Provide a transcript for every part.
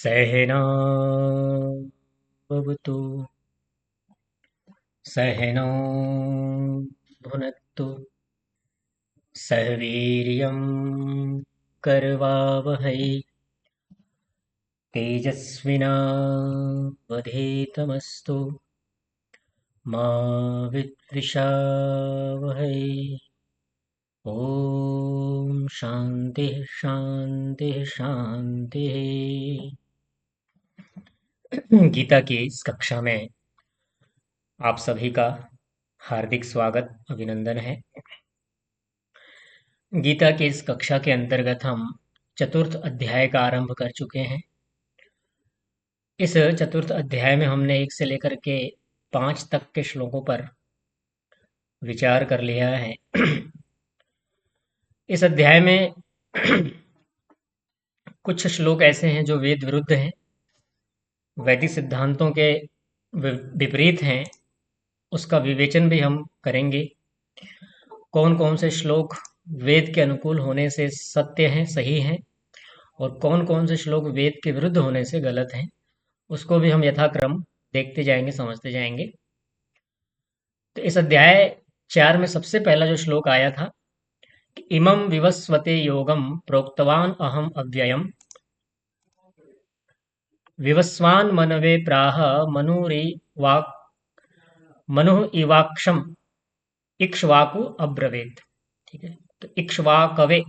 सहना भवतु सहनौ भुनक्तु सह वीर्यं करवावहै तेजस्विनावधीतमस्तु मा विद्विषावहै। ओम शांति शांति शांति। गीता की इस कक्षा में आप सभी का हार्दिक स्वागत अभिनंदन है। गीता की इस कक्षा के अंतर्गत हम चतुर्थ अध्याय का आरंभ कर चुके हैं। इस चतुर्थ अध्याय में हमने 1 से लेकर के 5 तक के श्लोकों पर विचार कर लिया है। इस अध्याय में कुछ श्लोक ऐसे हैं जो वेद विरुद्ध हैं, वैदिक सिद्धांतों के विपरीत हैं। उसका विवेचन भी हम करेंगे। कौन कौन से श्लोक वेद के अनुकूल होने से सत्य हैं, सही हैं, और कौन कौन से श्लोक वेद के विरुद्ध होने से गलत हैं, उसको भी हम यथाक्रम देखते जाएंगे, समझते जाएंगे। तो इस अध्याय 4 में सबसे पहला जो श्लोक आया था कि इमं विवस्वते योगम प्रोक्तवान अहम अव्ययम विवस्वान मनवे प्राह मनु इवाक्षम इक्ष्वाकु अब्रवीत। ठीक है, तो इक्ष्वाकवे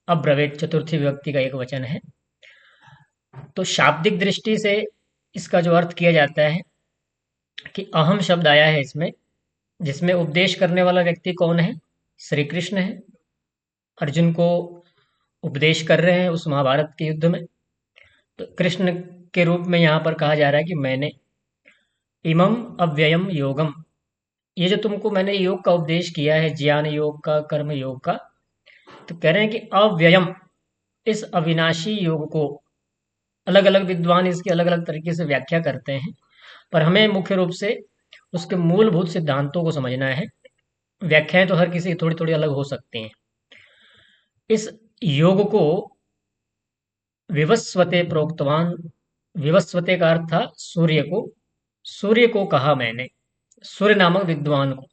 अब्रवीत चतुर्थी विभक्ति का एक वचन है। तो शाब्दिक दृष्टि से इसका जो अर्थ किया जाता है कि अहम शब्द आया है इसमें, जिसमें उपदेश करने वाला व्यक्ति कौन है? श्री कृष्ण है। अर्जुन को उपदेश कर रहे हैं उस महाभारत के युद्ध में। तो कृष्ण के रूप में यहाँ पर कहा जा रहा है कि मैंने इमम अव्ययम योगम, ये जो तुमको मैंने योग का उपदेश किया है, ज्ञान योग का, कर्म योग का, तो कह रहे हैं कि अव्ययम, इस अविनाशी योग को अलग अलग विद्वान इसकी अलग अलग तरीके से व्याख्या करते हैं, पर हमें मुख्य रूप से उसके मूलभूत सिद्धांतों को समझना है। व्याख्याएं तो हर किसी की थोड़ी थोड़ी अलग हो सकती हैं। इस योग को विवस्वते प्रोक्तवान, विवस्वते का अर्थ था सूर्य को, सूर्य को कहा मैंने, सूर्य नामक विद्वान को।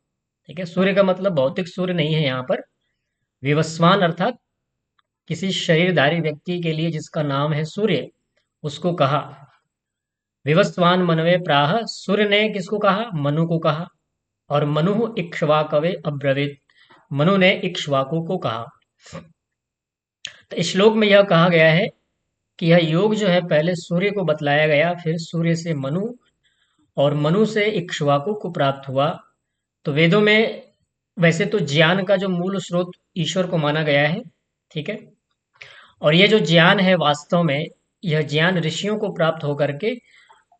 ठीक है, सूर्य का मतलब भौतिक सूर्य नहीं है यहाँ पर। विवस्वान अर्थात किसी शरीरधारी व्यक्ति के लिए जिसका नाम है सूर्य, उसको कहा। विवस्वान मनवे प्राह, सूर्य ने किसको कहा? मनु को कहा। और मनु इक्ष्वाकवे अब्रवीत, मनु ने इक्ष्वाकु को कहा। तो इस श्लोक में यह कहा गया है कि यह योग जो है पहले सूर्य को बतलाया गया, फिर सूर्य से मनु, और मनु से इक्ष्वाकु को प्राप्त हुआ। तो वेदों में वैसे तो ज्ञान का जो मूल स्रोत ईश्वर को माना गया है। ठीक है, और ये जो ज्ञान है वास्तव में, यह ज्ञान ऋषियों को प्राप्त होकर के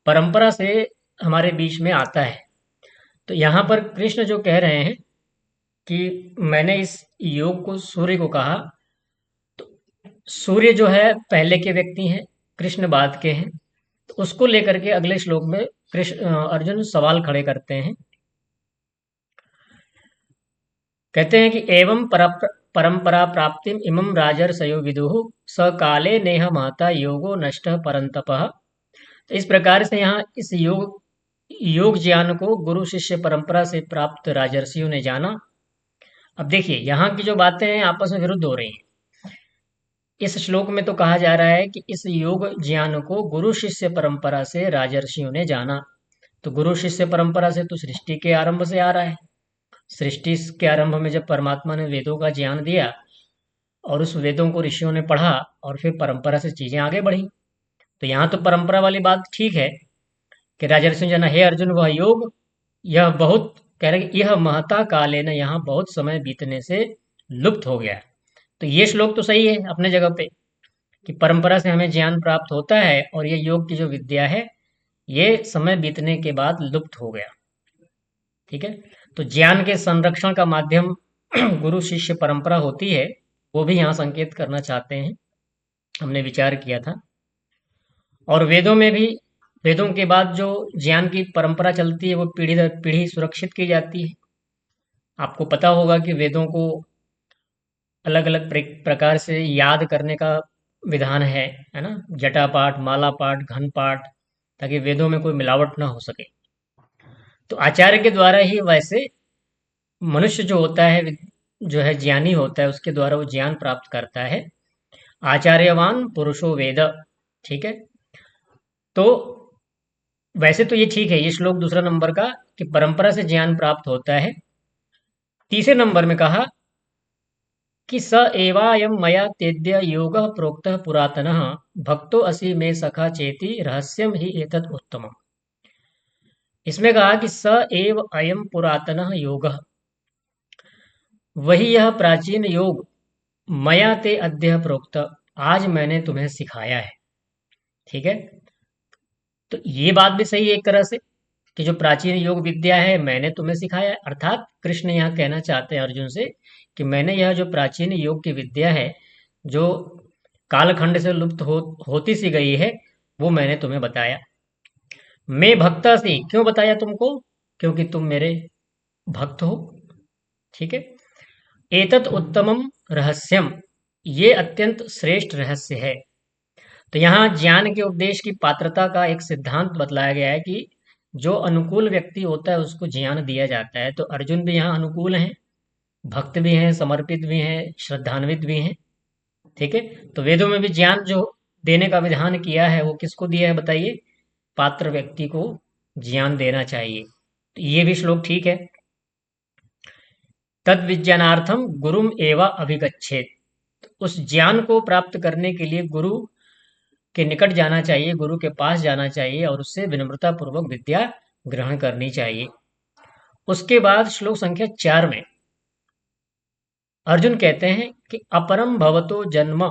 परंपरा से हमारे बीच में आता है। तो यहाँ पर कृष्ण जो कह रहे हैं कि मैंने इस योग को सूर्य को कहा, तो सूर्य जो है पहले के व्यक्ति हैं, कृष्ण बाद के हैं। तो उसको लेकर के अगले श्लोक में अर्जुन सवाल खड़े करते हैं। कहते हैं कि एवं परंपरा प्राप्तिम इमं राजर्षयो विदुः स काले नेह महता योगो नष्टः परंतपः। तो इस प्रकार से यहाँ इस योग ज्ञान को गुरु शिष्य परंपरा से प्राप्त राजर्षियों ने जाना। अब देखिए, यहाँ की जो बातें हैं आपस में विरुद्ध हो रही हैं। इस श्लोक में तो कहा जा रहा है कि इस योग ज्ञान को गुरु शिष्य परंपरा से राजर्षियों ने जाना। तो गुरु शिष्य परंपरा से तो सृष्टि के आरंभ से आ रहा है। सृष्टि के आरंभ में जब परमात्मा ने वेदों का ज्ञान दिया और उस वेदों को ऋषियों ने पढ़ा और फिर परंपरा से चीजें आगे बढ़ी। तो यहाँ तो परंपरा वाली बात ठीक है कि राजर्षि जना, हे अर्जुन, वह योग यह बहुत, कह रहे कि यह महता काले न, यहाँ बहुत समय बीतने से लुप्त हो गया। तो ये श्लोक तो सही है अपने जगह पे कि परंपरा से हमें ज्ञान प्राप्त होता है और ये योग की जो विद्या है ये समय बीतने के बाद लुप्त हो गया। ठीक है, तो ज्ञान के संरक्षण का माध्यम गुरु शिष्य परंपरा होती है, वो भी यहाँ संकेत करना चाहते हैं, हमने विचार किया था। और वेदों में भी, वेदों के बाद जो ज्ञान की परंपरा चलती है वो पीढ़ी दर पीढ़ी सुरक्षित की जाती है। आपको पता होगा कि वेदों को अलग अलग प्रकार से याद करने का विधान है ना, जटा पाठ, माला पाठ, घन पाठ, ताकि वेदों में कोई मिलावट ना हो सके। तो आचार्य के द्वारा ही वैसे मनुष्य जो होता है, जो है ज्ञानी होता है, उसके द्वारा वो ज्ञान प्राप्त करता है। आचार्यवान पुरुषो वेद। ठीक है। तो वैसे तो ये ठीक है, ये श्लोक दूसरा नंबर का, कि परंपरा से ज्ञान प्राप्त होता है। तीसरे नंबर में कहा कि स एवायम मया तेद्य योगः प्रोक्तः पुरातनः भक्तो असि मे सखा चेति रहस्यम ही एतत् उत्तमम्। इसमें कहा कि स एव अयम पुरातनः योगः, वही यह प्राचीन योग, मया ते अद्य प्रोक्त, आज मैंने तुम्हें सिखाया है। ठीक है। तो ये बात भी सही है एक तरह से, कि जो प्राचीन योग विद्या है मैंने तुम्हें सिखाया है, अर्थात कृष्ण यहाँ कहना चाहते हैं अर्जुन से कि मैंने यह जो प्राचीन योग की विद्या है, जो कालखंड से लुप्त होती सी गई है, वो मैंने तुम्हें बताया। मैं भक्ता सी क्यों बताया तुमको? क्योंकि तुम मेरे भक्त हो। ठीक है। एतत् उत्तमम रहस्यम, ये अत्यंत श्रेष्ठ रहस्य है। तो यहाँ ज्ञान के उपदेश की पात्रता का एक सिद्धांत बतलाया गया है कि जो अनुकूल व्यक्ति होता है उसको ज्ञान दिया जाता है। तो अर्जुन भी यहाँ अनुकूल हैं, भक्त भी हैं, समर्पित भी हैं, श्रद्धान्वित भी हैं। ठीक है। तो वेदों में भी ज्ञान जो देने का विधान किया है वो किसको दिया है बताइए? पात्र व्यक्ति को ज्ञान देना चाहिए। तो ये भी श्लोक ठीक है। तद विज्ञानार्थम गुरुम एवा अभिगच्छेत, उस ज्ञान को प्राप्त करने के लिए गुरु के निकट जाना चाहिए, गुरु के पास जाना चाहिए और उससे विनम्रता पूर्वक विद्या ग्रहण करनी चाहिए। उसके बाद श्लोक संख्या 4 में अर्जुन कहते हैं कि अपरम भवतो जन्म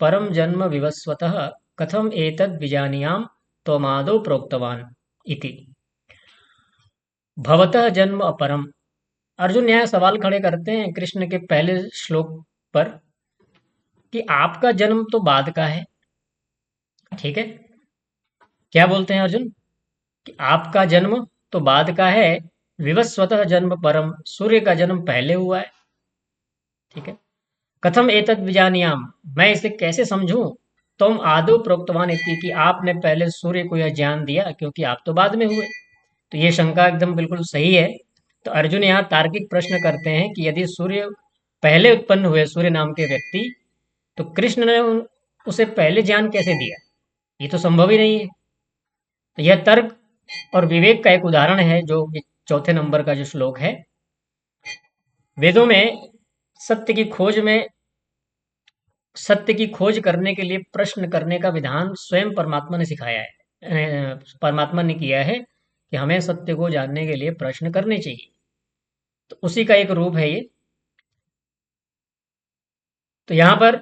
परम जन्म विवस्वतः कथम एतद् विजानीयाम त्वमादौ प्रोक्तवान इति। भवतः जन्म अपरम, अर्जुन यहाँ सवाल खड़े करते हैं कृष्ण के पहले श्लोक पर कि आपका जन्म तो बाद का है। ठीक है। क्या बोलते हैं अर्जुन? कि आपका जन्म तो बाद का है, विवस्वतः जन्म परम, सूर्य का जन्म पहले हुआ है। ठीक है। कथम एतद् विजानीयाम, मैं इसे कैसे समझूं? तुम आदो प्रोक्तवान इति, कि आपने पहले सूर्य को यह ज्ञान दिया, क्योंकि आप तो बाद में हुए। तो ये शंका एकदम बिल्कुल सही है। तो अर्जुन यहाँ तार्किक प्रश्न करते हैं कि यदि सूर्य पहले उत्पन्न हुए, सूर्य नाम के व्यक्ति, तो कृष्ण ने उसे पहले ज्ञान कैसे दिया? ये तो संभव ही नहीं है। तो यह तर्क और विवेक का एक उदाहरण है, जो चौथे नंबर का जो श्लोक है। वेदों में सत्य की खोज में, सत्य की खोज करने के लिए प्रश्न करने का विधान स्वयं परमात्मा ने सिखाया है, परमात्मा ने किया है कि हमें सत्य को जानने के लिए प्रश्न करने चाहिए। तो उसी का एक रूप है ये। तो यहाँ पर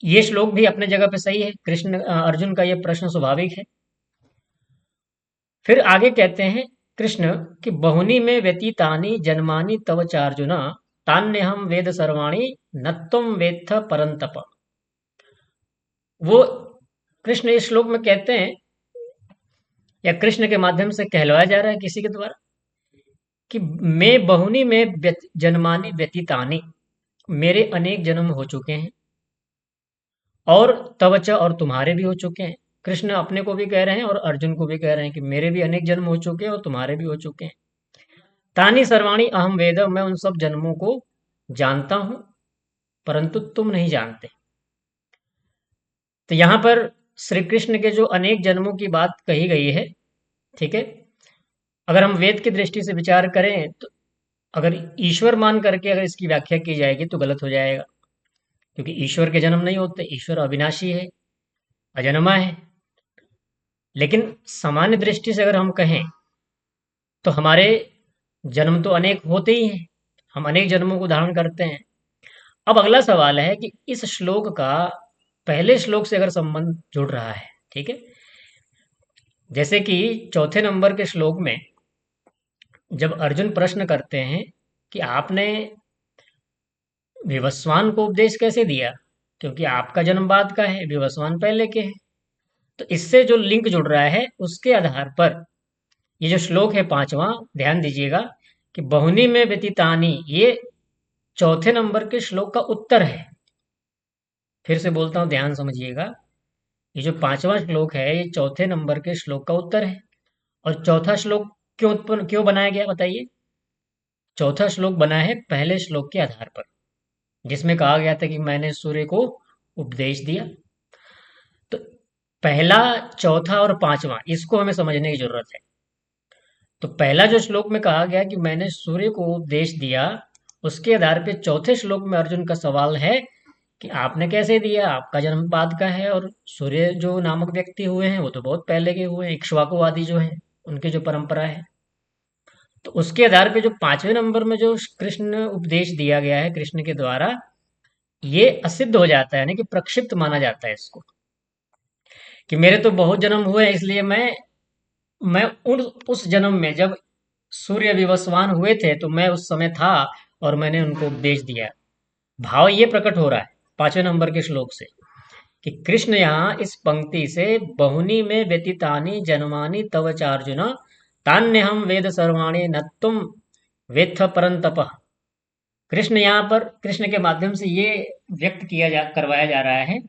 ये श्लोक भी अपने जगह पे सही है। अर्जुन का ये प्रश्न स्वाभाविक है। फिर आगे कहते हैं कृष्ण कि बहुनी में व्यतीतानि जन्मानि तव चार्जुन तान्यहम वेद सर्वाणि न त्वं वेत्थ परंतप। वो कृष्ण इस श्लोक में कहते हैं, या कृष्ण के माध्यम से कहलवाया जा रहा है किसी के द्वारा, कि मैं बहुनी में जन्मानि व्यतीतानि, मेरे अनेक जन्म हो चुके हैं, और तवच, और तुम्हारे भी हो चुके हैं। कृष्ण अपने को भी कह रहे हैं और अर्जुन को भी कह रहे हैं कि मेरे भी अनेक जन्म हो चुके हैं और तुम्हारे भी हो चुके हैं। तानी सर्वाणी अहम वेद, मैं उन सब जन्मों को जानता हूं, परंतु तुम नहीं जानते। तो यहां पर श्री कृष्ण के जो अनेक जन्मों की बात कही गई है, ठीक है, अगर हम वेद की दृष्टि से विचार करें तो अगर ईश्वर मान करके अगर इसकी व्याख्या की जाएगी तो गलत हो जाएगा, क्योंकि ईश्वर के जन्म नहीं होते, ईश्वर अविनाशी है, अजन्मा है। लेकिन सामान्य दृष्टि से अगर हम कहें तो हमारे जन्म तो अनेक होते ही हैं, हम अनेक जन्मों को धारण करते हैं। अब अगला सवाल है कि इस श्लोक का पहले श्लोक से अगर संबंध जुड़ रहा है, ठीक है, जैसे कि चौथे नंबर के श्लोक में जब अर्जुन प्रश्न करते हैं कि आपने विवस्वान को उपदेश कैसे दिया, क्योंकि आपका जन्म बाद का है, विवस्वान पहले के हैं। तो इससे जो लिंक जुड़ रहा है उसके आधार पर ये जो श्लोक है पांचवा, ध्यान दीजिएगा कि बहुनी में व्यतीतानी, ये चौथे नंबर के श्लोक का उत्तर है। फिर से बोलता हूँ, ध्यान समझिएगा। ये जो पांचवा श्लोक है, ये चौथे नंबर के श्लोक का उत्तर है। और चौथा श्लोक क्यों बनाया गया बताइए? चौथा श्लोक बना है पहले श्लोक के आधार पर, जिसमें कहा गया था कि मैंने सूर्य को उपदेश दिया। तो पहला, चौथा और पांचवा, इसको हमें समझने की जरूरत है। तो पहला जो श्लोक में कहा गया कि मैंने सूर्य को उपदेश दिया, उसके आधार पे चौथे श्लोक में अर्जुन का सवाल है कि आपने कैसे दिया, आपका जन्म बाद का है, और सूर्य जो नामक व्यक्ति हुए हैं वो तो बहुत पहले के हुए हैं, इक्ष्वाकु आदि जो हैं, उनकी जो परंपरा है। तो उसके आधार पे जो पांचवें नंबर में जो कृष्ण उपदेश दिया गया है कृष्ण के द्वारा, ये असिद्ध हो जाता है, यानी कि प्रक्षिप्त माना जाता है इसको, कि मेरे तो बहुत जन्म हुए हैं, इसलिए मैं उन उस जन्म में जब सूर्य विवस्वान हुए थे तो मैं उस समय था और मैंने उनको उपदेश दिया। भाव ये प्रकट हो रहा है पांचवें नंबर के श्लोक से, कि कृष्ण यहाँ इस पंक्ति से बहुनी में व्यतीतानि जन्मानि तव चार्जुन तान्यहम वेद सर्वाणि न तुम वेत्थ परंतप। कृष्ण यहाँ पर, कृष्ण के माध्यम से ये व्यक्त करवाया जा रहा है,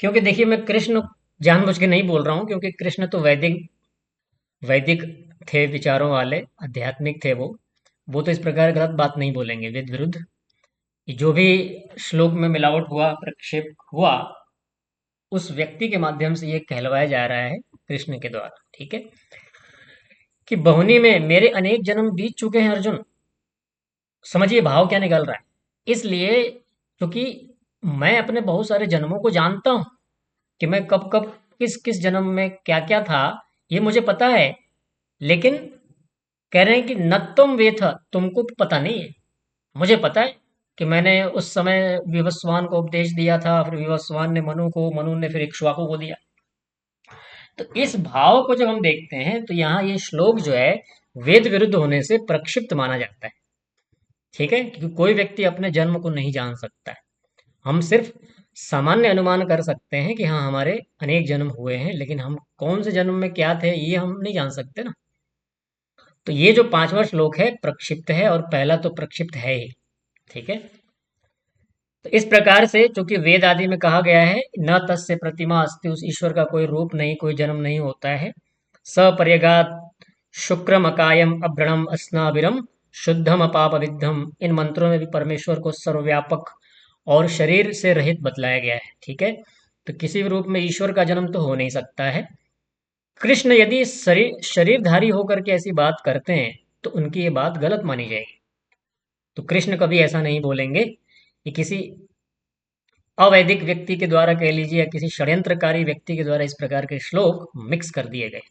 क्योंकि देखिए मैं कृष्ण जानबूझ के नहीं बोल रहा हूँ, क्योंकि कृष्ण तो वैदिक वैदिक थे, विचारों वाले, आध्यात्मिक थे वो तो इस प्रकार गलत बात नहीं बोलेंगे वेद विरुद्ध। जो भी श्लोक में मिलावट हुआ, प्रक्षेप हुआ, उस व्यक्ति के माध्यम से ये कहलवाया जा रहा है कृष्ण के द्वारा, ठीक है, कि बहुनी में मेरे अनेक जन्म बीत चुके हैं अर्जुन। समझिए भाव क्या निकल रहा है। इसलिए क्योंकि मैं अपने बहुत सारे जन्मों को जानता हूं, कि मैं कब कब किस किस जन्म में क्या क्या था, ये मुझे पता है। लेकिन कह रहे हैं कि न तुम वे था, तुमको पता नहीं है, मुझे पता है कि मैंने उस समय विवस्वान को उपदेश दिया था, फिर विवस्वान ने मनु को, मनु ने फिर इक्ष्वाकु को दिया। तो इस भाव को जब हम देखते हैं तो यहाँ ये श्लोक जो है वेद विरुद्ध होने से प्रक्षिप्त माना जाता है, ठीक है, क्योंकि कोई व्यक्ति अपने जन्म को नहीं जान सकता है। हम सिर्फ सामान्य अनुमान कर सकते हैं कि हाँ हमारे अनेक जन्म हुए हैं, लेकिन हम कौन से जन्म में क्या थे ये हम नहीं जान सकते ना। तो ये जो पांचवा श्लोक है प्रक्षिप्त है, और पहला तो प्रक्षिप्त है ही, ठीक है। तो इस प्रकार से चूंकि वेद आदि में कहा गया है न तस्य प्रतिमा अस्ति, उस ईश्वर का कोई रूप नहीं, कोई जन्म नहीं होता है। सपर्यगात शुक्रम अकायम अभ्रणम अस्नाविरम शुद्धम अपाप विद्धम, इन मंत्रों में भी परमेश्वर को सर्वव्यापक और शरीर से रहित बतलाया गया है, ठीक है। तो किसी भी रूप में ईश्वर का जन्म तो हो नहीं सकता है। कृष्ण यदि शरीरधारी होकर के ऐसी बात करते हैं तो उनकी ये बात गलत मानी जाएगी। तो कृष्ण कभी ऐसा नहीं बोलेंगे कि किसी अवैदिक व्यक्ति के द्वारा कह लीजिए, या किसी षड्यंत्रकारी व्यक्ति के द्वारा इस प्रकार के श्लोक मिक्स कर दिए गए,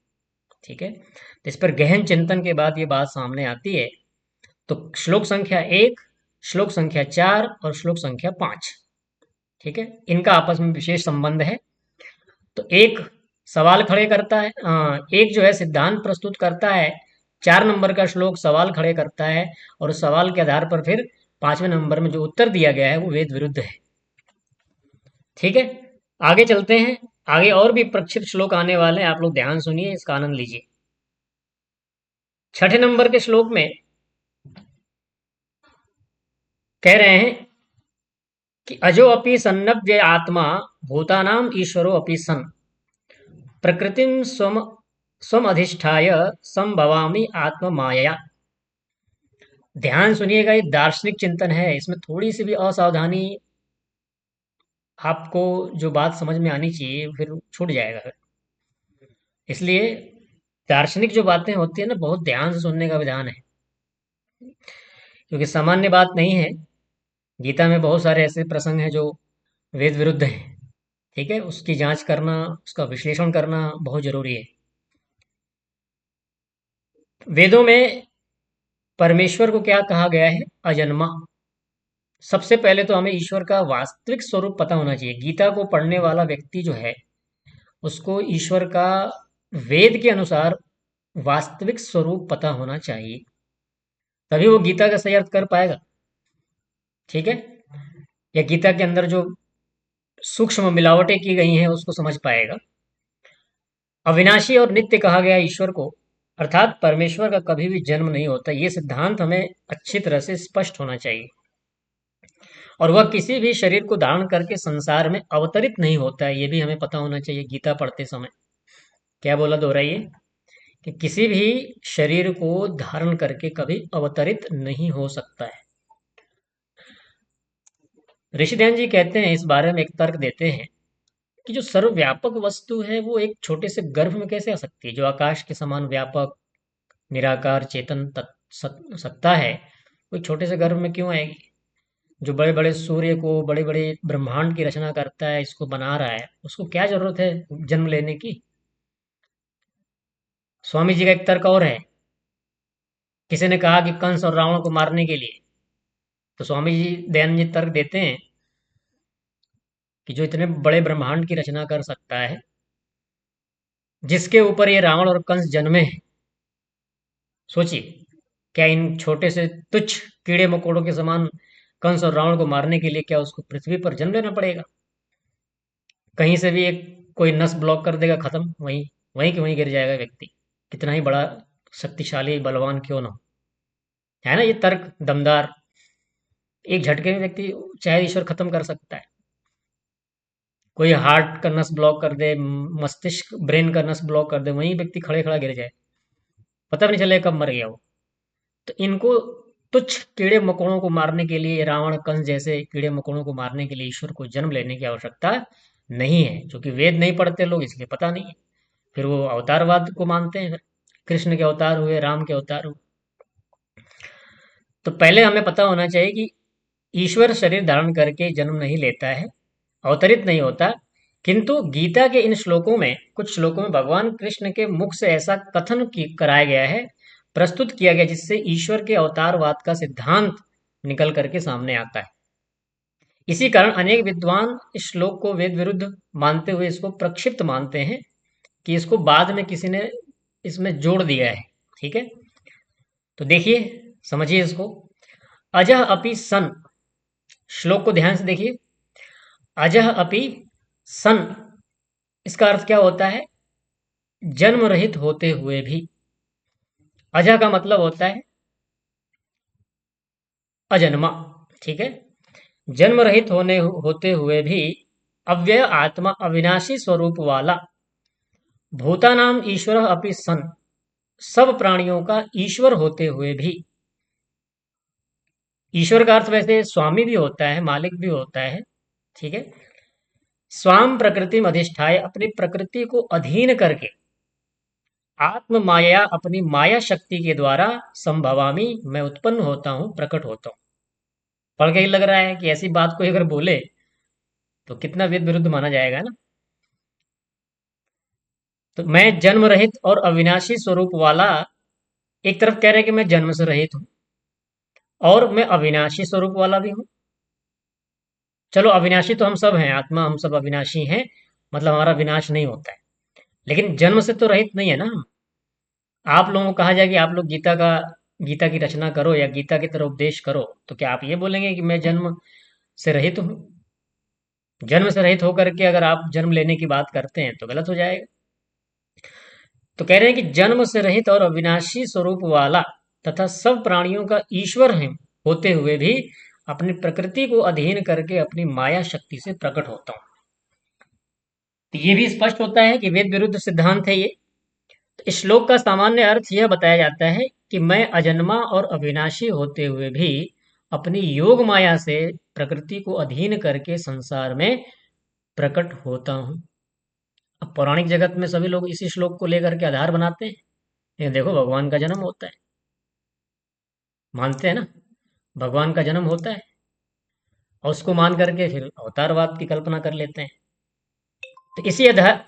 ठीक है। तो इस पर गहन चिंतन के बाद ये बात सामने आती है। तो श्लोक संख्या 1, श्लोक संख्या 4 और श्लोक संख्या 5, ठीक है, इनका आपस में विशेष संबंध है। तो एक सवाल खड़े करता है, एक जो है सिद्धांत प्रस्तुत करता है, 4 नंबर का श्लोक सवाल खड़े करता है, और उस सवाल के आधार पर फिर 5वें नंबर में जो उत्तर दिया गया है वो वेद विरुद्ध है, ठीक है। आगे चलते हैं, आगे और भी प्रक्षिप्त श्लोक आने वाले हैं, आप लोग ध्यान सुनिए, इसका आनंद लीजिए। छठे नंबर के श्लोक में कह रहे हैं कि अजो अपि सन्नव्य आत्मा भूतानाम ईश्वरो अपि सन प्रकृतिम स्वम अधिष्ठाय संभवामि आत्म माया। ध्यान सुनिएगा, ये दार्शनिक चिंतन है, इसमें थोड़ी सी भी असावधानी आपको जो बात समझ में आनी चाहिए फिर छूट जाएगा फिर। इसलिए दार्शनिक जो बातें होती है ना, बहुत ध्यान से सुनने का विधान है, क्योंकि सामान्य बात नहीं है। गीता में बहुत सारे ऐसे प्रसंग हैं जो वेद विरुद्ध हैं, ठीक है, उसकी जांच करना, उसका विश्लेषण करना बहुत जरूरी है। वेदों में परमेश्वर को क्या कहा गया है? अजन्मा। सबसे पहले तो हमें ईश्वर का वास्तविक स्वरूप पता होना चाहिए। गीता को पढ़ने वाला व्यक्ति जो है उसको ईश्वर का वेद के अनुसार वास्तविक स्वरूप पता होना चाहिए, तभी वो गीता का सही अर्थ कर पाएगा, ठीक है, या गीता के अंदर जो सूक्ष्म मिलावटें की गई हैं उसको समझ पाएगा। अविनाशी और नित्य कहा गया ईश्वर को, अर्थात परमेश्वर का कभी भी जन्म नहीं होता, ये सिद्धांत हमें अच्छी तरह से स्पष्ट होना चाहिए। और वह किसी भी शरीर को धारण करके संसार में अवतरित नहीं होता है। ये भी हमें पता होना चाहिए गीता पढ़ते समय। क्या बोला, दोहराइए। कि किसी भी शरीर को धारण करके कभी अवतरित नहीं हो सकता है। ऋषिध्यान जी कहते हैं, इस बारे में एक तर्क देते हैं कि जो सर्वव्यापक वस्तु है वो एक छोटे से गर्भ में कैसे आ सकती है। जो आकाश के समान व्यापक निराकार चेतन सत्ता है, वो एक छोटे से गर्भ में क्यों आएगी। जो बड़े बड़े सूर्य को, बड़े बड़े ब्रह्मांड की रचना करता है, इसको बना रहा है, उसको क्या जरूरत है जन्म लेने की। स्वामी जी का एक तर्क और है। किसी ने कहा कि कंस और रावण को मारने के लिए, तो स्वामी जी दयानंद जी तर्क देते हैं कि जो इतने बड़े ब्रह्मांड की रचना कर सकता है, जिसके ऊपर ये रावण और कंस जन्मे हैं, सोचिए, क्या इन छोटे से तुच्छ कीड़े मकोड़ों के समान कंस और रावण को मारने के लिए क्या उसको पृथ्वी पर जन्म लेना पड़ेगा। कहीं से भी एक कोई नस ब्लॉक कर देगा, खत्म, वहीं वहीं के वहीं गिर जाएगा व्यक्ति, कितना ही बड़ा शक्तिशाली बलवान क्यों ना हो। है ना ये तर्क दमदार। एक झटके में व्यक्ति चाहे ईश्वर खत्म कर सकता है। कोई हार्ट का नस ब्लॉक कर दे, मस्तिष्क ब्रेन का नस ब्लॉक कर दे, वहीं व्यक्ति खड़े खड़ा गिर जाए, पता भी नहीं चले कब मर गया वो। तो इनको तुच्छ कीड़े मकोड़ों को मारने के लिए, रावण कंस जैसे कीड़े मकोड़ों को मारने के लिए ईश्वर को जन्म लेने की आवश्यकता नहीं है। क्योंकि वेद नहीं पढ़ते लोग, इसलिए पता नहीं है। फिर वो अवतारवाद को मानते हैं, फिर कृष्ण के अवतार हुए, राम के अवतार हुए। तो पहले हमें पता होना चाहिए कि ईश्वर शरीर धारण करके जन्म नहीं लेता है, अवतरित नहीं होता। किंतु गीता के इन श्लोकों में, कुछ श्लोकों में भगवान कृष्ण के मुख से ऐसा कथन कराया गया है, प्रस्तुत किया गया, जिससे ईश्वर के अवतारवाद का सिद्धांत निकल करके सामने आता है। इसी कारण अनेक विद्वान इस श्लोक को वेद विरुद्ध मानते हुए इसको प्रक्षिप्त मानते हैं, कि इसको बाद में किसी ने इसमें जोड़ दिया है। ठीक है, तो देखिए, समझिए इसको। अजह अपि सन, श्लोक को ध्यान से देखिए। अजह अपि सन, इसका अर्थ क्या होता है। जन्म रहित होते हुए भी। अजह का मतलब होता है अजन्मा। ठीक है, जन्म रहित होते हुए भी अव्यय आत्मा, अविनाशी स्वरूप वाला, भूतानाम ईश्वर अपि सन, सब प्राणियों का ईश्वर होते हुए भी। ईश्वर का अर्थ वैसे स्वामी भी होता है, मालिक भी होता है। ठीक है, स्वाम प्रकृति अधिष्ठाय, अपनी प्रकृति को अधीन करके, आत्म माया, अपनी माया शक्ति के द्वारा, संभवामी, मैं उत्पन्न होता हूं, प्रकट होता हूं। पढ़ के ही लग रहा है कि ऐसी बात कोई अगर बोले तो कितना वेद विरुद्ध माना जाएगा ना। तो मैं जन्म रहित और अविनाशी स्वरूप वाला, एक तरफ कह रहे हैं कि मैं जन्म से रहित हूं, और मैं अविनाशी स्वरूप वाला भी हूं। चलो, अविनाशी तो हम सब हैं, आत्मा हम सब अविनाशी हैं, मतलब हमारा विनाश नहीं होता है। लेकिन जन्म से तो रहित नहीं है ना हम। आप लोगों को कहा जाए कि आप लोग गीता की रचना करो या गीता की तरह उपदेश करो, तो क्या आप ये बोलेंगे कि मैं जन्म से रहित हूँ। जन्म से रहित होकर के अगर आप जन्म लेने की बात करते हैं तो गलत हो जाएगा। तो कह रहे हैं कि जन्म से रहित और अविनाशी स्वरूप वाला तथा सब प्राणियों का ईश्वर है होते हुए भी, अपनी प्रकृति को अधीन करके अपनी माया शक्ति से प्रकट होता हूँ। तो ये भी स्पष्ट होता है कि वेद विरुद्ध सिद्धांत है ये। तो इस श्लोक का सामान्य अर्थ यह बताया जाता है कि मैं अजन्मा और अविनाशी होते हुए भी अपनी योग माया से प्रकृति को अधीन करके संसार में प्रकट होता हूँ। अब पौराणिक जगत में सभी लोग इसी श्लोक को लेकर के आधार बनाते हैं। ये देखो, भगवान का जन्म होता है, मानते हैं ना, भगवान का जन्म होता है, और उसको मान करके फिर अवतारवाद की कल्पना कर लेते हैं। तो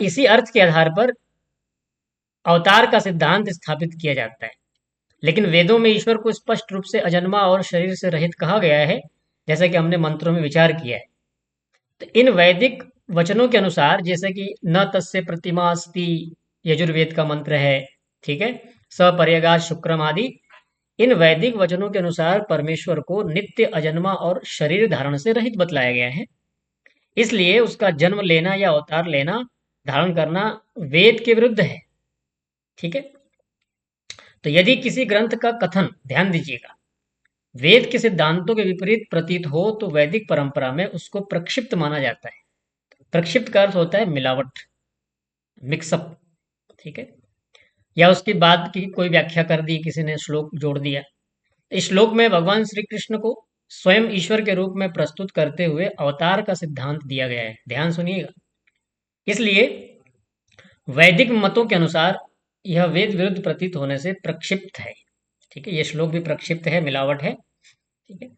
इसी अर्थ के आधार पर अवतार का सिद्धांत स्थापित किया जाता है। लेकिन वेदों में ईश्वर को स्पष्ट रूप से अजन्मा और शरीर से रहित कहा गया है, जैसा कि हमने मंत्रों में विचार किया है। तो इन वैदिक वचनों के अनुसार, जैसे कि न तस्य प्रतिमा अस्ति, यजुर्वेद का मंत्र है, ठीक है, सपर्यगा शुक्रम आदि, इन वैदिक वचनों के अनुसार परमेश्वर को नित्य अजन्मा और शरीर धारण से रहित बतलाया गया है। इसलिए उसका जन्म लेना या अवतार लेना, धारण करना वेद के विरुद्ध है। ठीक है, तो यदि किसी ग्रंथ का कथन, ध्यान दीजिएगा, वेद के सिद्धांतों के विपरीत प्रतीत हो तो वैदिक परंपरा में उसको प्रक्षिप्त माना जाता है। प्रक्षिप्त का अर्थ होता है मिलावट, मिक्सअप। ठीक है, या उसके बाद की कोई व्याख्या कर दी, किसी ने श्लोक जोड़ दिया। इस श्लोक में भगवान श्री कृष्ण को स्वयं ईश्वर के रूप में प्रस्तुत करते हुए अवतार का सिद्धांत दिया गया है, ध्यान सुनिएगा। इसलिए वैदिक मतों के अनुसार यह वेद विरुद्ध प्रतीत होने से प्रक्षिप्त है। ठीक है, यह श्लोक भी प्रक्षिप्त है, मिलावट है। ठीक है,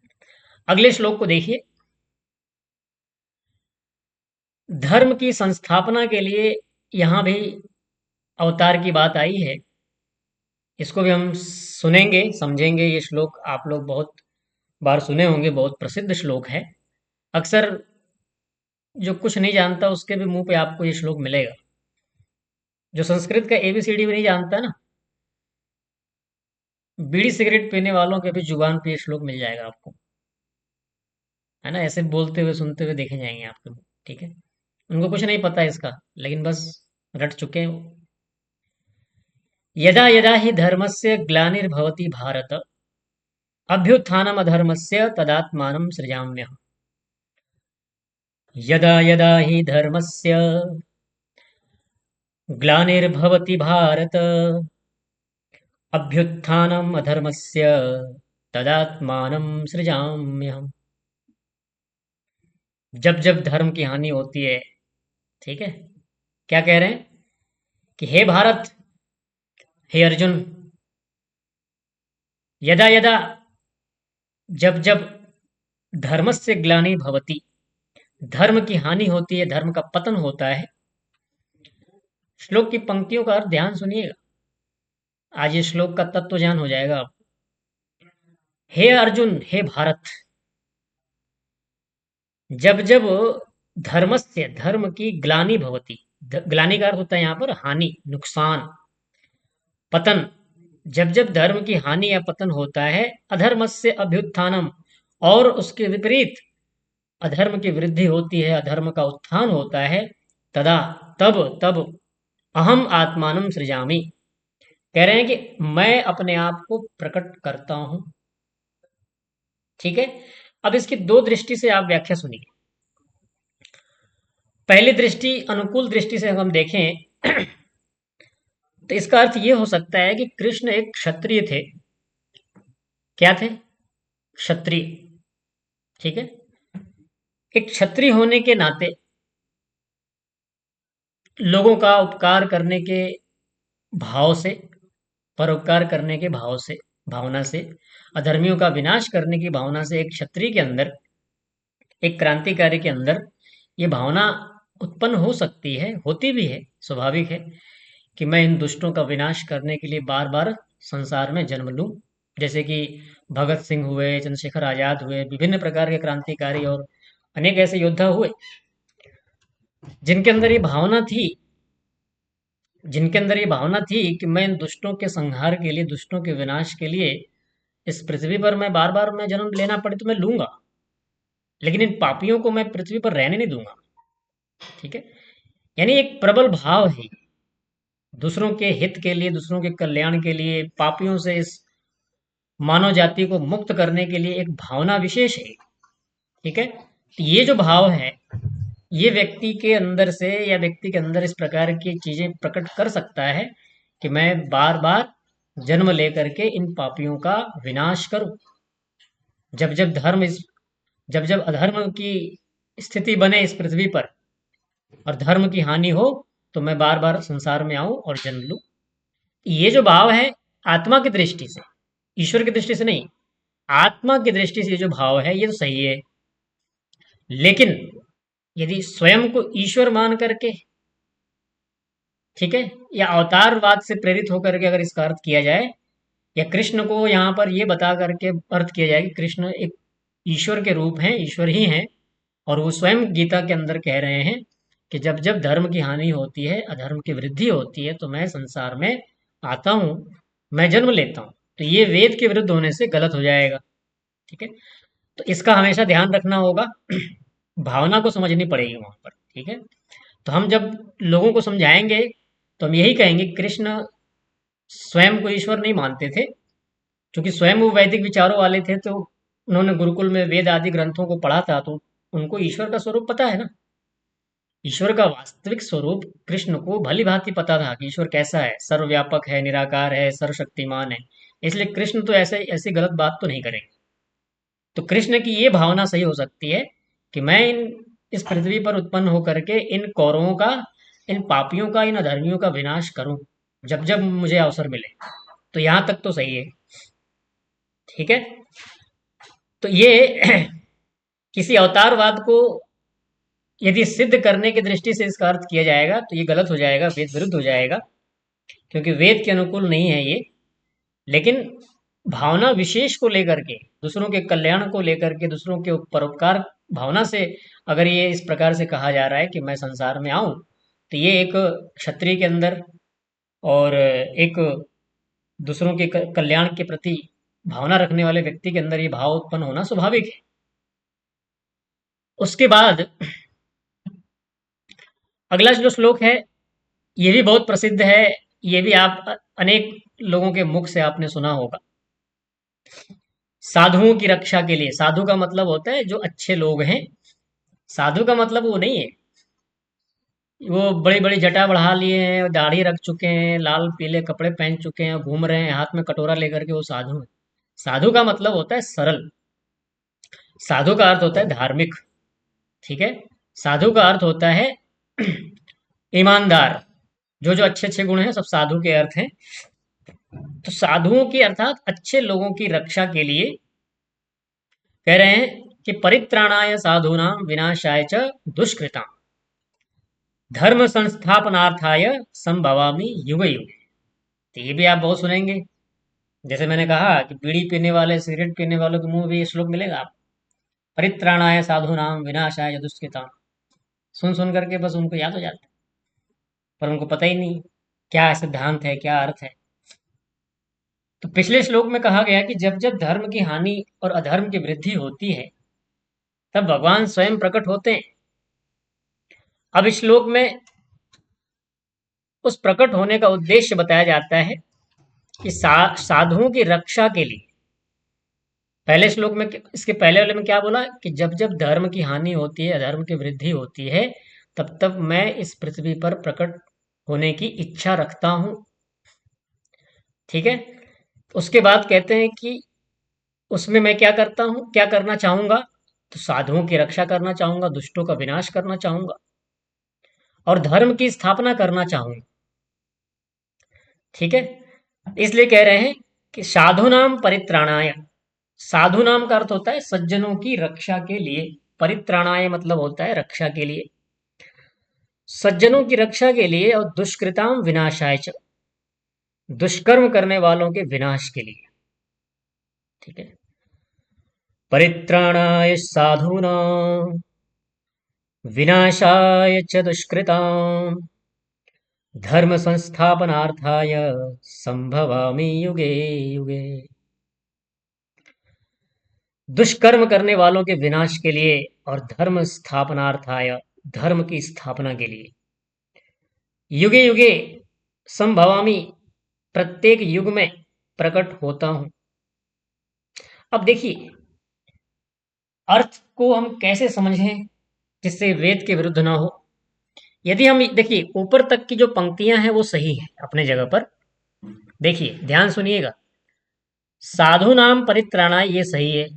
अगले श्लोक को देखिए। धर्म की संस्थापना के लिए यहां भी अवतार की बात आई है। इसको भी हम सुनेंगे, समझेंगे। ये श्लोक आप लोग बहुत बार सुने होंगे, बहुत प्रसिद्ध श्लोक है। अक्सर जो कुछ नहीं जानता उसके भी मुंह पे आपको ये श्लोक मिलेगा। जो संस्कृत का एबीसीडी भी नहीं जानता ना, बीड़ी सिगरेट पीने वालों के भी जुबान पे ये श्लोक मिल जाएगा आपको, है ना। ऐसे बोलते हुए सुनते हुए देखे जाएंगे आपके मुंह। ठीक है, उनको कुछ नहीं पता इसका, लेकिन बस रट चुके हैं वो। यदा यदा हि धर्मस्य ग्लानिर्भवति भारत अभ्युत्थानम अधर्मस्य तदात्मानं सृजाम्यहम्। यदा यदा हि धर्मस्य ग्लानिर्भवति भारत अभ्युत्थानम अधर्मस्य तदात्मानं सृजाम्यहम्। जब जब धर्म की हानि होती है, ठीक है, क्या कह रहे हैं कि हे भारत, हे अर्जुन, यदा यदा, जब जब, धर्मस्य ग्लानि भवति, धर्म की हानि होती है, धर्म का पतन होता है। श्लोक की पंक्तियों का अर्थ ध्यान सुनिएगा, आज ये श्लोक का तत्व ज्ञान हो जाएगा आपको। हे अर्जुन, हे भारत, जब जब धर्मस्य, धर्म की ग्लानि भवति, ग्लानि का अर्थ होता है यहाँ पर हानि, नुकसान, पतन। जब जब धर्म की हानि या पतन होता है, अधर्मस्य अभ्युत्थानम, और उसके विपरीत अधर्म की वृद्धि होती है, अधर्म का उत्थान होता है, तदा, तब तब, अहम आत्मानं सृजामि, कह रहे हैं कि मैं अपने आप को प्रकट करता हूं। ठीक है, अब इसकी दो दृष्टि से आप व्याख्या सुनिए। पहली दृष्टि, अनुकूल दृष्टि से हम देखें तो इसका अर्थ ये हो सकता है कि कृष्ण एक क्षत्रिय थे। क्या थे? क्षत्रिय। ठीक है, एक क्षत्रिय होने के नाते लोगों का उपकार करने के भाव से, परोपकार करने के भाव से, भावना से, अधर्मियों का विनाश करने की भावना से एक क्षत्रिय के अंदर, एक क्रांतिकारी के अंदर ये भावना उत्पन्न हो सकती है, होती भी है, स्वाभाविक है कि मैं इन दुष्टों का विनाश करने के लिए बार बार संसार में जन्म लूं। जैसे कि भगत सिंह हुए, चंद्रशेखर आजाद हुए, विभिन्न प्रकार के क्रांतिकारी और अनेक ऐसे योद्धा हुए जिनके अंदर ये भावना थी, जिनके अंदर ये भावना थी कि मैं इन दुष्टों के संहार के लिए, दुष्टों के विनाश के लिए इस पृथ्वी पर मैं बार बार मैं जन्म लेना पड़े तो मैं लूंगा, लेकिन इन पापियों को मैं पृथ्वी पर रहने नहीं दूंगा। ठीक है, यानी एक प्रबल भाव है, दूसरों के हित के लिए, दूसरों के कल्याण के लिए, पापियों से इस मानव जाति को मुक्त करने के लिए एक भावना विशेष है। ठीक है, तो ये जो भाव है, ये व्यक्ति के अंदर से, या व्यक्ति के अंदर इस प्रकार की चीजें प्रकट कर सकता है कि मैं बार बार जन्म लेकर के इन पापियों का विनाश करूं। जब जब धर्म इस, जब जब अधर्म की स्थिति बने इस पृथ्वी पर और धर्म की हानि हो, तो मैं बार बार संसार में आऊं और जन्म लूं। ये जो भाव है, आत्मा की दृष्टि से, ईश्वर की दृष्टि से नहीं, आत्मा की दृष्टि से ये जो भाव है ये तो सही है। लेकिन यदि स्वयं को ईश्वर मान करके, ठीक है, या अवतारवाद से प्रेरित होकर के अगर इसका अर्थ किया जाए, या कृष्ण को यहाँ पर ये बता करके अर्थ किया जाए कि कृष्ण एक ईश्वर के रूप हैं, ईश्वर ही हैं, और वो स्वयं गीता के अंदर कह रहे हैं कि जब जब धर्म की हानि होती है, अधर्म की वृद्धि होती है, तो मैं संसार में आता हूँ, मैं जन्म लेता हूँ, तो ये वेद के विरुद्ध होने से गलत हो जाएगा। ठीक है, तो इसका हमेशा ध्यान रखना होगा, भावना को समझनी पड़ेगी वहां पर। ठीक है, तो हम जब लोगों को समझाएंगे तो हम यही कहेंगे, कृष्ण स्वयं को ईश्वर नहीं मानते थे, क्योंकि स्वयं वो वैदिक विचारों वाले थे, तो उन्होंने गुरुकुल में वेद आदि ग्रंथों को पढ़ा था, तो उनको ईश्वर का स्वरूप पता है ना। ईश्वर का वास्तविक स्वरूप कृष्ण को भली भांति पता था कि ईश्वर कैसा है, सर्वव्यापक है, निराकार है, सर्वशक्तिमान है। इसलिए कृष्ण तो ऐसे ऐसी गलत बात तो नहीं करेंगे। तो कृष्ण की ये भावना सही हो सकती है कि मैं इस पृथ्वी पर उत्पन्न होकर के इन कौरवों का, इन पापियों का, इन अधर्मियों का विनाश करूं जब जब मुझे अवसर मिले। तो यहां तक तो सही है। ठीक है। तो ये किसी अवतारवाद को यदि सिद्ध करने की दृष्टि से इसका अर्थ किया जाएगा तो ये गलत हो जाएगा, वेद विरुद्ध हो जाएगा, क्योंकि वेद के अनुकूल नहीं है ये। लेकिन भावना विशेष को लेकर के, दूसरों के कल्याण को लेकर के, दूसरों के परोपकार भावना से अगर ये इस प्रकार से कहा जा रहा है कि मैं संसार में आऊं, तो ये एक क्षत्रिय के अंदर और एक दूसरों के कल्याण के प्रति भावना रखने वाले व्यक्ति के अंदर ये भाव उत्पन्न होना स्वाभाविक है। उसके बाद अगला जो श्लोक है, ये भी बहुत प्रसिद्ध है। ये भी आप अनेक लोगों के मुख से आपने सुना होगा। साधुओं की रक्षा के लिए, साधु का मतलब होता है जो अच्छे लोग हैं। साधु का मतलब वो नहीं है वो बड़ी बड़ी जटा बढ़ा लिए हैं, दाढ़ी रख चुके हैं, लाल पीले कपड़े पहन चुके हैं, घूम रहे हैं हाथ में कटोरा लेकर के, वो साधु है। साधु का मतलब होता है सरल। साधु का अर्थ होता है धार्मिक। ठीक है। साधु का अर्थ होता है ईमानदार। जो जो अच्छे अच्छे गुण हैं सब साधु के अर्थ हैं। तो साधुओं की अर्थात अच्छे लोगों की रक्षा के लिए कह रहे हैं कि परित्राणाय साधूनां विनाशाय च दुष्कृतां धर्म संस्थापनार्थाय संभवामि युगे युगे। तो ये भी आप बहुत सुनेंगे। जैसे मैंने कहा कि बीड़ी पीने वाले, सिगरेट पीने वालों के मुंह में भी ये श्लोक मिलेगा आप, परित्राणाय साधूनां विनाशाय च दुष्कृतां। सुन सुन करके बस उनको याद हो जाता है, पर उनको पता ही नहीं क्या सिद्धांत है, क्या अर्थ है। तो पिछले श्लोक में कहा गया कि जब जब धर्म की हानि और अधर्म की वृद्धि होती है तब भगवान स्वयं प्रकट होते हैं। अब इस श्लोक में उस प्रकट होने का उद्देश्य बताया जाता है कि साधुओं की रक्षा के लिए। पहले श्लोक में, इसके पहले वाले में क्या बोला कि जब जब धर्म की हानि होती है, अधर्म की वृद्धि होती है, तब तब मैं इस पृथ्वी पर प्रकट होने की इच्छा रखता हूं। ठीक है। उसके बाद कहते हैं कि उसमें मैं क्या करता हूं, क्या करना चाहूंगा, तो साधुओं की रक्षा करना चाहूंगा, दुष्टों का विनाश करना चाहूंगा और धर्म की स्थापना करना चाहूंगा। ठीक है। इसलिए कह रहे हैं कि साधु नाम परित्राणाय। साधु नाम का अर्थ होता है सज्जनों की रक्षा के लिए। परित्राणाय मतलब होता है रक्षा के लिए, सज्जनों की रक्षा के लिए, और दुष्कृताम विनाशाय च, दुष्कर्म करने वालों के विनाश के लिए। ठीक है। परित्राणाय साधूनां विनाशाय च दुष्कृताम् धर्म संस्थापनार्थाय संभवामि युगे युगे। दुष्कर्म करने वालों के विनाश के लिए और धर्म स्थापनार्थाय, धर्म की स्थापना के लिए, युगे युगे, संभवामि, प्रत्येक युग में प्रकट होता हूं। अब देखिए अर्थ को हम कैसे समझें जिससे वेद के विरुद्ध ना हो। यदि हम देखिए ऊपर तक की जो पंक्तियां हैं वो सही है अपने जगह पर। देखिए ध्यान सुनिएगा, साधु नाम परित्राणाय ये सही है,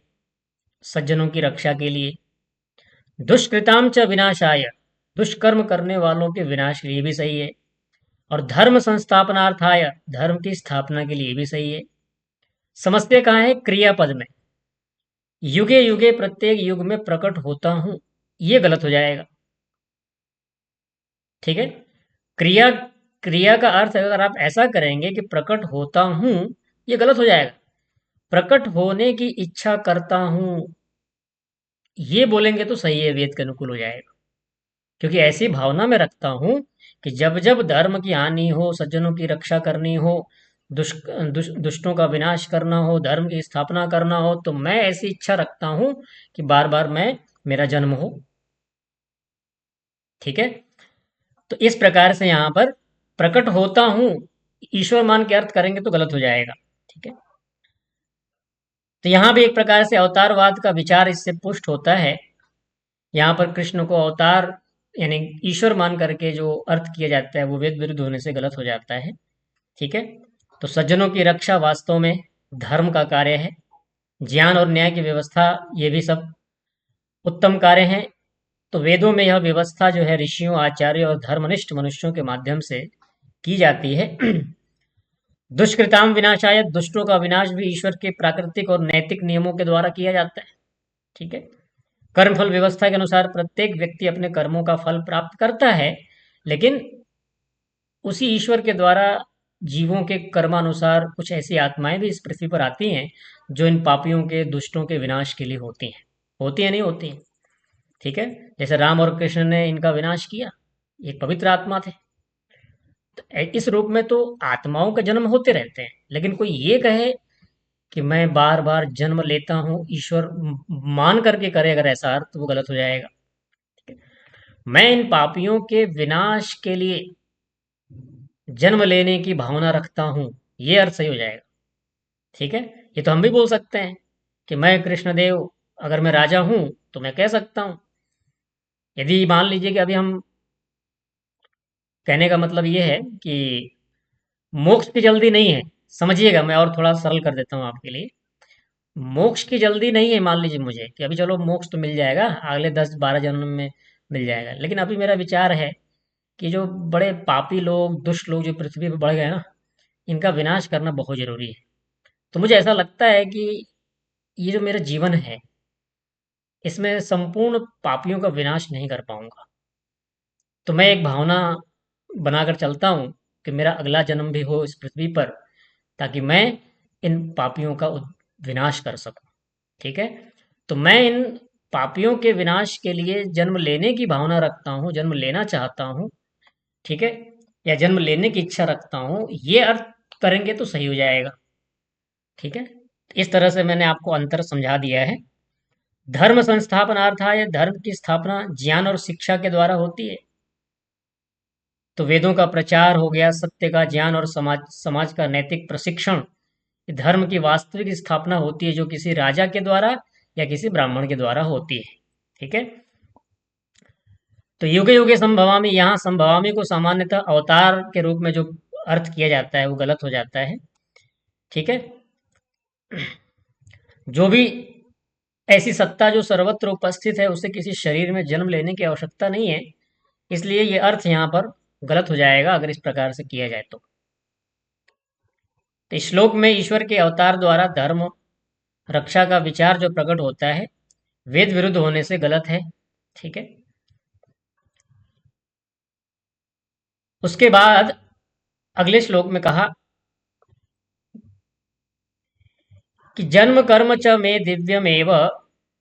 सज्जनों की रक्षा के लिए। दुष्कृताम च विनाशाय, दुष्कर्म करने वालों के विनाश के लिए भी सही है। और धर्म संस्थापनार्थाय, धर्म की स्थापना के लिए भी सही है। समस्या कहाँ है, क्रियापद में। युगे युगे, प्रत्येक युग में प्रकट होता हूं, ये गलत हो जाएगा। ठीक है। क्रिया, क्रिया का अर्थ अगर आप ऐसा करेंगे कि प्रकट होता हूं, ये गलत हो जाएगा। प्रकट होने की इच्छा करता हूं, ये बोलेंगे तो सही है, वेद के अनुकूल हो जाएगा। क्योंकि ऐसी भावना में रखता हूं कि जब जब धर्म की हानि हो, सज्जनों की रक्षा करनी हो, दुष्टों का विनाश करना हो, धर्म की स्थापना करना हो, तो मैं ऐसी इच्छा रखता हूं कि बार बार मेरा जन्म हो। ठीक है। तो इस प्रकार से यहां पर प्रकट होता हूं ईश्वर मान के अर्थ करेंगे तो गलत हो जाएगा। ठीक है। तो यहाँ भी एक प्रकार से अवतारवाद का विचार इससे पुष्ट होता है। यहाँ पर कृष्ण को अवतार यानी ईश्वर मान करके जो अर्थ किया जाता है वो वेद विरुद्ध होने से गलत हो जाता है। ठीक है। तो सज्जनों की रक्षा वास्तव में धर्म का कार्य है। ज्ञान और न्याय की व्यवस्था, ये भी सब उत्तम कार्य हैं। तो वेदों में यह व्यवस्था जो है ऋषियों, आचार्यों और धर्मनिष्ठ मनुष्यों के माध्यम से की जाती है। दुष्कृताम विनाशाय, दुष्टों का विनाश भी ईश्वर के प्राकृतिक और नैतिक नियमों के द्वारा किया जाता है। ठीक है। कर्मफल व्यवस्था के अनुसार प्रत्येक व्यक्ति अपने कर्मों का फल प्राप्त करता है, लेकिन उसी ईश्वर के द्वारा जीवों के कर्मानुसार कुछ ऐसी आत्माएं भी इस पृथ्वी पर आती हैं जो इन पापियों के, दुष्टों के विनाश के लिए होती हैं। होती है, नहीं होती हैं? ठीक है। जैसे राम और कृष्ण ने इनका विनाश किया, एक पवित्र आत्मा थे। तो इस रूप में तो आत्माओं का जन्म होते रहते हैं, लेकिन कोई ये कहे कि मैं बार बार जन्म लेता हूँ ईश्वर मान करके करे अगर ऐसा अर्थ, तो वो गलत हो जाएगा। मैं इन पापियों के विनाश के लिए जन्म लेने की भावना रखता हूँ, ये अर्थ सही हो जाएगा। ठीक है। ये तो हम भी बोल सकते हैं कि मैं कृष्णदेव, अगर मैं राजा हूँ तो मैं कह सकता हूँ। यदि मान लीजिए कि अभी हम, कहने का मतलब ये है कि मोक्ष की जल्दी नहीं है। समझिएगा, मैं और थोड़ा सरल कर देता हूँ आपके लिए। मोक्ष की जल्दी नहीं है, मान लीजिए मुझे कि अभी चलो मोक्ष तो मिल जाएगा, अगले 10-12 जन्म में मिल जाएगा, लेकिन अभी मेरा विचार है कि जो बड़े पापी लोग, दुष्ट लोग जो पृथ्वी पर बढ़ गए ना, इनका विनाश करना बहुत जरूरी है। तो मुझे ऐसा लगता है कि ये जो मेरा जीवन है, इसमें संपूर्ण पापियों का विनाश नहीं कर पाऊंगा। तो मैं एक भावना बनाकर चलता हूँ कि मेरा अगला जन्म भी हो इस पृथ्वी पर, ताकि मैं इन पापियों का विनाश कर सकूं। ठीक है। तो मैं इन पापियों के विनाश के लिए जन्म लेने की भावना रखता हूँ, जन्म लेना चाहता हूँ। ठीक है। या जन्म लेने की इच्छा रखता हूँ, ये अर्थ करेंगे तो सही हो जाएगा। ठीक है। इस तरह से मैंने आपको अंतर समझा दिया है। धर्म संस्थापनार्थाय, धर्म की स्थापना ज्ञान और शिक्षा के द्वारा होती है। तो वेदों का प्रचार हो गया, सत्य का ज्ञान और समाज समाज का नैतिक प्रशिक्षण। धर्म की वास्तविक स्थापना होती है जो किसी राजा के द्वारा या किसी ब्राह्मण के द्वारा होती है। ठीक है। तो युगे युगे संभवामि, यहाँ संभवामि को सामान्यतः अवतार के रूप में जो अर्थ किया जाता है वो गलत हो जाता है। ठीक है। जो भी ऐसी सत्ता जो सर्वत्र उपस्थित है, उसे किसी शरीर में जन्म लेने की आवश्यकता नहीं है। इसलिए ये अर्थ यहाँ पर गलत हो जाएगा अगर इस प्रकार से किया जाए तो। इस श्लोक में ईश्वर के अवतार द्वारा धर्म रक्षा का विचार जो प्रकट होता है, वेद विरुद्ध होने से गलत है। ठीक है। उसके बाद अगले श्लोक में कहा कि जन्म कर्म च मे दिव्यमेव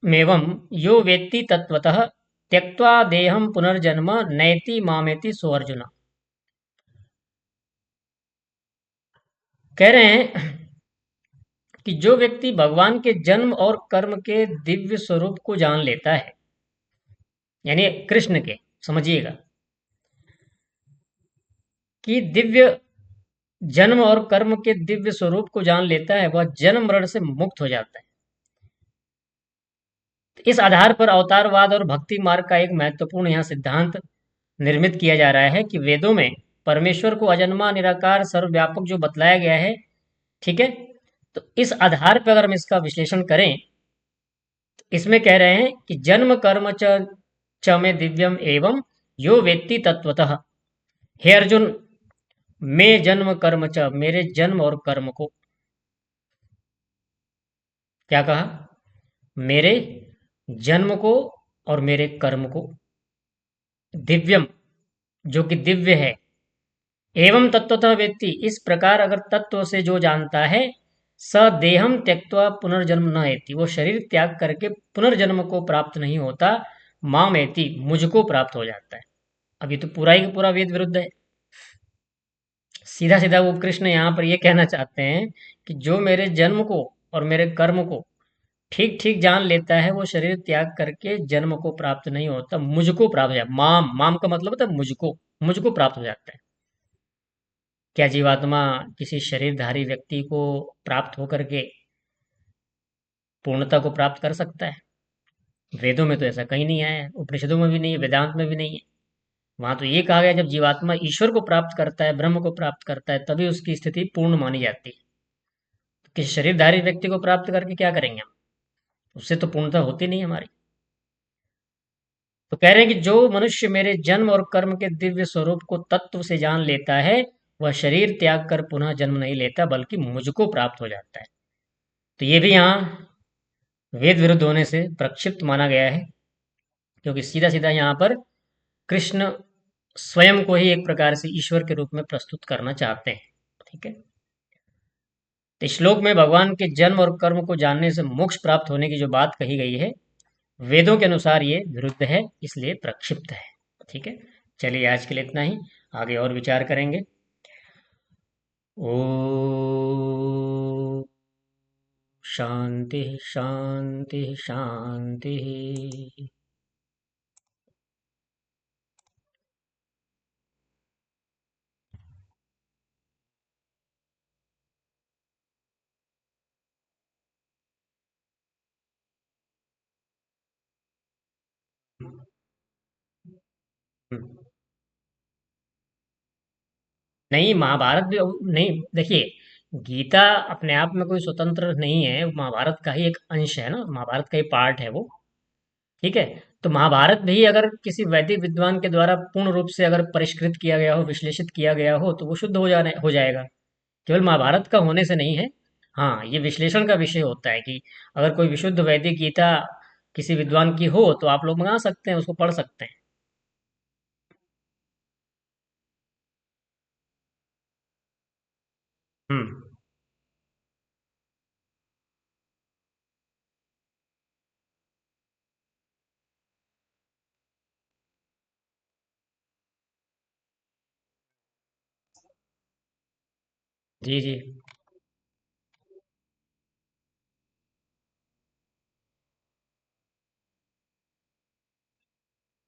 मेवं यो वेत्ति तत्वतः त्यक्त्वा देहम पुनर्जन्म नैति मामेति सो अर्जुन। कह रहे हैं कि जो व्यक्ति भगवान के जन्म और कर्म के दिव्य स्वरूप को जान लेता है, यानी कृष्ण के, समझिएगा कि दिव्य जन्म और कर्म के दिव्य स्वरूप को जान लेता है, वह जन्म मरण से मुक्त हो जाता है। इस आधार पर अवतारवाद और भक्ति मार्ग का एक महत्वपूर्ण यहाँ सिद्धांत निर्मित किया जा रहा है कि वेदों में परमेश्वर को अजन्मा, निराकार, सर्वव्यापक जो बतलाया गया है। ठीक है। तो इस आधार पर अगर हम इसका विश्लेषण करें, तो इसमें कह रहे हैं कि जन्म कर्म च में दिव्यम एवं यो वेत्ति तत्वतः। हे अर्जुन, मैं जन्म कर्म च, मेरे जन्म और कर्म को, क्या कहा, मेरे जन्म को और मेरे कर्म को, दिव्यम, जो कि दिव्य है, एवं तत्वतः व्यक्ति, इस प्रकार अगर तत्व से जो जानता है, स देहम त्यक्त्वा पुनर्जन्म न एति, वो शरीर त्याग करके पुनर्जन्म को प्राप्त नहीं होता, माम एति, मुझको प्राप्त हो जाता है। अब ये तो पूरा ही पूरा वेद विरुद्ध है। सीधा सीधा वो कृष्ण यहाँ पर ये कहना चाहते हैं कि जो मेरे जन्म को और मेरे कर्म को ठीक ठीक जान लेता है, वो शरीर त्याग करके जन्म को प्राप्त नहीं होता, मुझको प्राप्त हो जाता। माम, माम का मतलब होता है मुझको, मुझको प्राप्त हो जाता है। क्या जीवात्मा किसी शरीरधारी व्यक्ति को प्राप्त होकर के पूर्णता को प्राप्त कर सकता है। वेदों में तो ऐसा कहीं नहीं आया है, उपनिषदों में भी नहीं है, वेदांत में भी नहीं है। वहां तो ये कहा गया जब जीवात्मा ईश्वर को प्राप्त करता है, ब्रह्म को प्राप्त करता है, तभी उसकी स्थिति पूर्ण मानी जाती है। तो किसी शरीरधारी व्यक्ति को प्राप्त करके क्या करेंगे हम? उससे तो पूर्णता होती नहीं हमारी। तो कह रहे हैं कि जो मनुष्य मेरे जन्म और कर्म के दिव्य स्वरूप को तत्व से जान लेता है, वह शरीर त्याग कर पुनः जन्म नहीं लेता, बल्कि मुझको प्राप्त हो जाता है। तो ये भी यहाँ वेद विरुद्ध होने से प्रक्षिप्त माना गया है, क्योंकि सीधा सीधा यहाँ पर कृष्ण स्वयं को ही एक प्रकार से ईश्वर के रूप में प्रस्तुत करना चाहते हैं। ठीक है। तो श्लोक में भगवान के जन्म और कर्म को जानने से मोक्ष प्राप्त होने की जो बात कही गई है, वेदों के अनुसार ये विरुद्ध है, इसलिए प्रक्षिप्त है। ठीक है। चलिए आज के लिए इतना ही, आगे और विचार करेंगे। ओ शांति शांति शांति। हम्म। नहीं, महाभारत भी नहीं, देखिए, गीता अपने आप में कोई स्वतंत्र नहीं है, महाभारत का ही एक अंश है ना, महाभारत का ही पार्ट है वो। ठीक है। तो महाभारत भी अगर किसी वैदिक विद्वान के द्वारा पूर्ण रूप से अगर परिष्कृत किया गया हो, विश्लेषित किया गया हो, तो वो शुद्ध हो जाएगा। केवल महाभारत का होने से नहीं है। हाँ, ये विश्लेषण का विषय होता है कि अगर कोई विशुद्ध वैदिक गीता किसी विद्वान की हो, तो आप लोग मंगा सकते हैं, उसको पढ़ सकते हैं। हम्म। जी जी।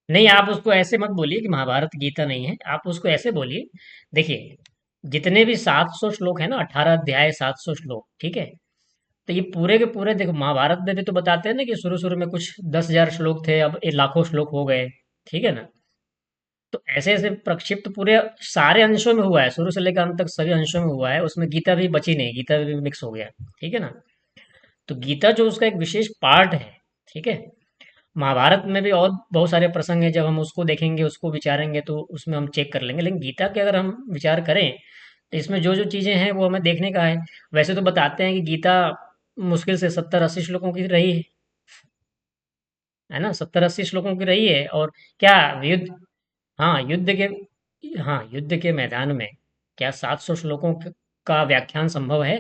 नहीं, आप उसको ऐसे मत बोलिए कि महाभारत गीता नहीं है, आप उसको ऐसे बोलिए। देखिए, जितने भी 700 श्लोक है ना, 18 अध्याय, 700 श्लोक, ठीक है। तो ये पूरे के पूरे, देखो, महाभारत में भी तो बताते हैं ना कि शुरू शुरू में कुछ 10,000 श्लोक थे, अब ये लाखों श्लोक हो गए। ठीक है ना। तो ऐसे ऐसे प्रक्षिप्त पूरे सारे अंशों में हुआ है, शुरू से लेकर अंत तक सभी अंशों में हुआ है, उसमें गीता भी बची नहीं, गीता भी मिक्स हो गया। ठीक है ना। तो गीता जो उसका एक विशेष पार्ट है। ठीक है। महाभारत में भी और बहुत सारे प्रसंग हैं, जब हम उसको देखेंगे, उसको विचारेंगे, तो उसमें हम चेक कर लेंगे, लेकिन गीता के अगर हम विचार करें, तो इसमें जो जो चीज़ें हैं वो हमें देखने का है। वैसे तो बताते हैं कि गीता मुश्किल से 70-80 श्लोकों की रही है ना, 70-80 श्लोकों की रही है। और क्या युद्ध, हाँ युद्ध के, हाँ युद्ध के मैदान में क्या 700 श्लोकों का व्याख्यान संभव है?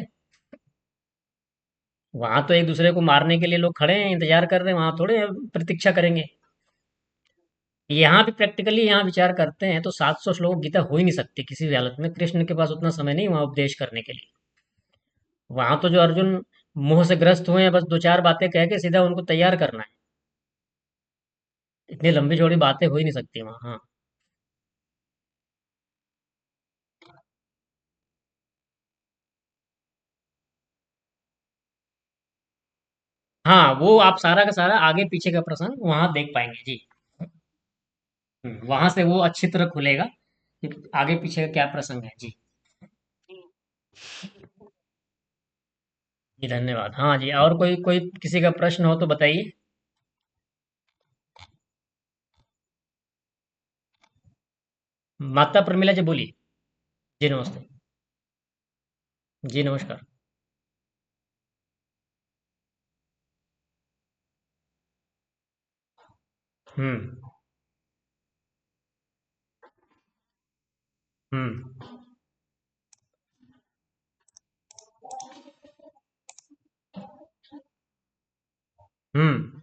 वहां तो एक दूसरे को मारने के लिए लोग खड़े हैं, इंतजार कर रहे हैं, वहां थोड़े प्रतीक्षा करेंगे। यहाँ भी प्रैक्टिकली यहाँ विचार करते हैं तो 700 श्लोक गीता हो ही नहीं सकती किसी भी हालत में, कृष्ण के पास उतना समय नहीं वहाँ उपदेश करने के लिए। वहां तो जो अर्जुन मोह से ग्रस्त हुए हैं, बस दो चार बातें कह के सीधा उनको तैयार करना है। इतनी लंबी चौड़ी बातें हो ही नहीं सकती वहाँ। हाँ। हाँ, वो आप सारा का सारा आगे पीछे का प्रसंग वहां देख पाएंगे जी। वहां से वो अच्छी तरह खुलेगा कि आगे पीछे का क्या प्रसंग है जी। जी धन्यवाद। हाँ जी, और कोई कोई किसी का प्रश्न हो तो बताइए। माता प्रमिला जी बोलिए। जी नमस्ते। जी नमस्कार। हम्म। हम्म। हम्म।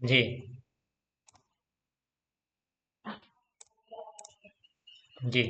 जी। जी।